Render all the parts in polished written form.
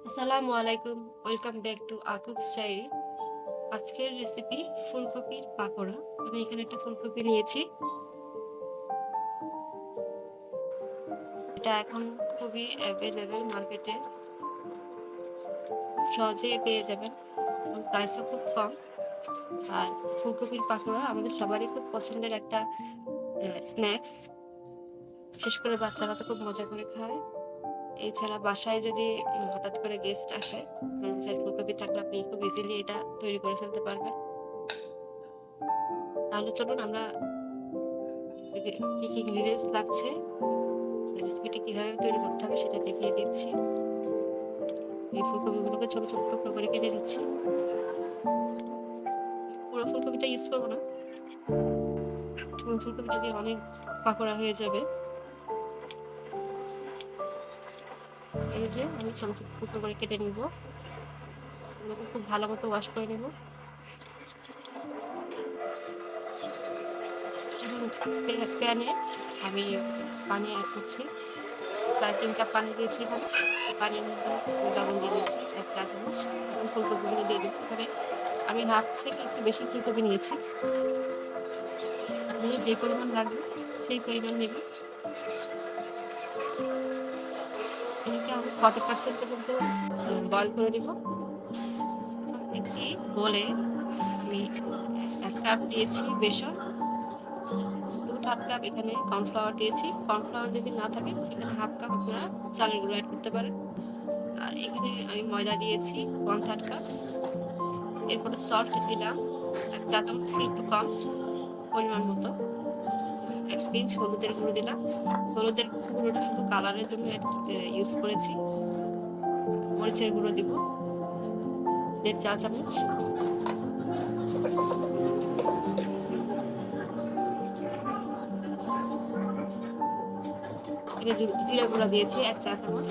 আসসালামু আলাইকুম, welcome back to আকুকস diary. আজকের রেসিপি ফুলকপির পাকোড়া। আমি এখানে একটা ফুলকপি নিয়েছি। এটা এখন খুবই অ্যাভেলেবেল মার্কেটে, খুব সহজেই পেয়ে যাবেন এবং প্রাইসও খুব কম। আর ফুলকপির পাকোড়া আমাদের সবারই খুব পছন্দের একটা স্ন্যাক্স। বিশেষ করে বাচ্চারা তো খুব মজা করে খায়। এছাড়া বাসায় যদি হঠাৎ করে গেস্ট আসে, ফুলকপি থাকলে আপনি খুব ইজিলি এটা তৈরি করে ফেলতে পারবেন। তাহলে চলুন আমরা কি কি ইনগ্রিডিয়েন্টস লাগছে, রেসিপিটি কিভাবে তৈরি করতে হবে সেটা দেখিয়ে দিচ্ছি। এই ফুলকপিগুলোকে ছোট ছোট টুকরো করে কেটে নিচ্ছি। পুরো ফুলকপিটা ইউজ করবো না, পুরো ফুলকপিটা দিয়ে অনেক পাকোড়া হয়ে যাবে। এই যে আমি ছোট ছোট টুকরো করে কেটে নিব, এগুলোকে খুব ভালো মতো ওয়াশ করে নেব। প্যানে আমি পানি অ্যাড করছি, প্রায় 3 কাপ পানি দিয়েছি। এখানে পানির মধ্যে লবণ দিয়ে দিচ্ছি 1 চা চামচ এবং ফুলকপিগুলো দিয়ে দিচ্ছি। এখানে আমি হাফ থেকে একটু বেশি ফুলকপি নিয়েছি। আপনি যে পরিমাণ লাগবে সেই পরিমাণ নেবেন। এটাকে আমি 40% পর্যন্ত বয়ল করে দিব। একটি বলে আমি 1 কাপ দিয়েছি বেসন, 2/2 কাপ এখানে কর্নফ্লাওয়ার দিয়েছি। কর্নফ্লাওয়ার যদি না থাকে সেখানে হাফ কাপ আপনারা চালের গুঁড়ো অ্যাড করতে পারেন। আর এখানে আমি ময়দা দিয়েছি 1/3 কাপ। এরপরে সল্ট দিলাম 1 চা চামচ, একটু কম পরিমাণ মতো। 1 পিঞ্চ হলুদের গুঁড়ো দিলাম। হলুদের গুঁড়োটা শুধু কালারের জন্য ইউজ করেছি। মরিচের গুঁড়ো দিব 1.5 চা চামচ। জিরা গুঁড়া দিয়েছি 1 চা চামচ।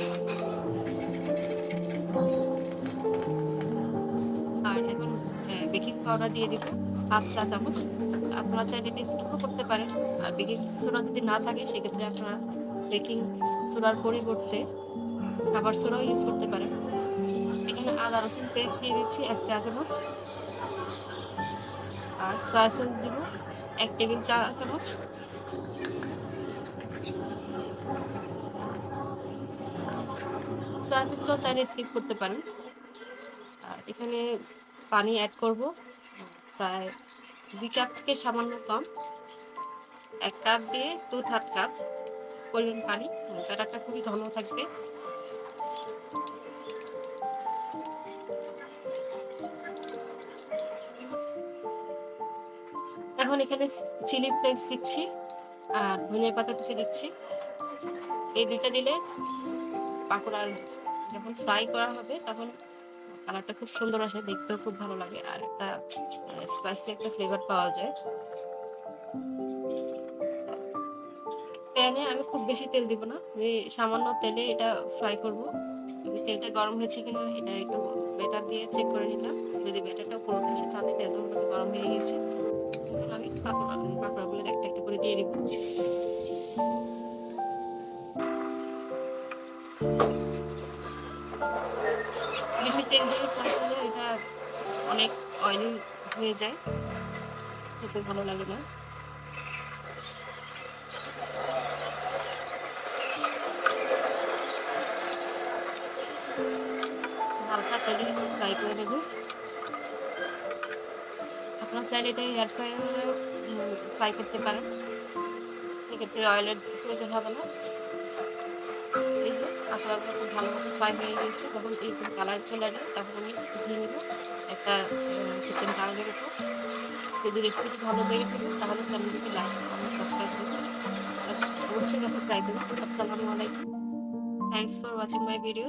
আর এখন বেকিং পাউডার দিয়ে দিব 1/2 চা চামচ। আপনারা চাইলে এটা স্কিপও করতে পারেন। আর বেকিং সোডা যদি না থাকে সেক্ষেত্রে আপনারা বেকিং সোডার পরিবর্তে খাবার সোডাও ইউজ করতে পারেন। এখানে আদা রসুন পেস্ট দিয়ে দিচ্ছি 1 চা চামচ। আর সয়া সস দিব 1 টেবিল চা চামচ। সয়া সসটাও চাইলে স্কিপ করতে পারেন। আর এখানে পানি অ্যাড করব প্রায় 2 কাপ থেকে সামান্য কম। 1 কাপ দিয়ে 2/2 কাপ পরিমাণ পানি। ব্যাটারটা খুবই ঘন থাকবে। এখন এখানে চিলি ফ্লেক্স দিচ্ছি আর ধনিয়া পাতা কুচি দিচ্ছি। এই দুইটা দিলে পাকোড়ার যখন ফ্রাই করা হবে তখন কালারটা খুব সুন্দর আসে, দেখতেও খুব ভালো লাগে আর একটা স্পাইসি একটা ফ্লেভার পাওয়া যায়। প্যানে আমি খুব বেশি তেল দিব না, আমি সামান্য তেলে এটা ফ্রাই করব। তেলটা গরম হয়েছে কিনা এটা একটু ব্যাটার দিয়ে চেক করে নিলাম। যদি ব্যাটারটা পুরোটা আসে তাহলে তেলটা মোটামুটি গরম হয়ে গেছে। এখন আমি পাকোড়াগুলো একটা একটা করে দিয়ে দিব। বেশি তেল দিয়ে ফ্রাই করলে এটা অনেক অয়েলি হয়ে যায়, খেতে ভালো লাগে না। হালকা তেলে ফ্রাই করে নেব। আপনারা চাইলে এটা এয়ার ফ্রায়ারেও ফ্রাই করতে পারেন, সেক্ষেত্রে অয়েলের প্রয়োজন হবে না। এই যে পাকোড়াগুলো খুব ভালো মতো ফ্রাই হয়ে গেছে, যখন এরকম কালার চলে আসবে তখন আমি উঠিয়ে নেব একটা কিচেন টাওয়ালের উপর। যদি রেসিপিটি ভালো লেগে থাকে তাহলে চ্যানেলটিকে লাইক এবং সাবস্ক্রাইব করুন। অবশ্যই ট্রাই করুন। আসসালামু আলাইকুম, thanks for watching my video.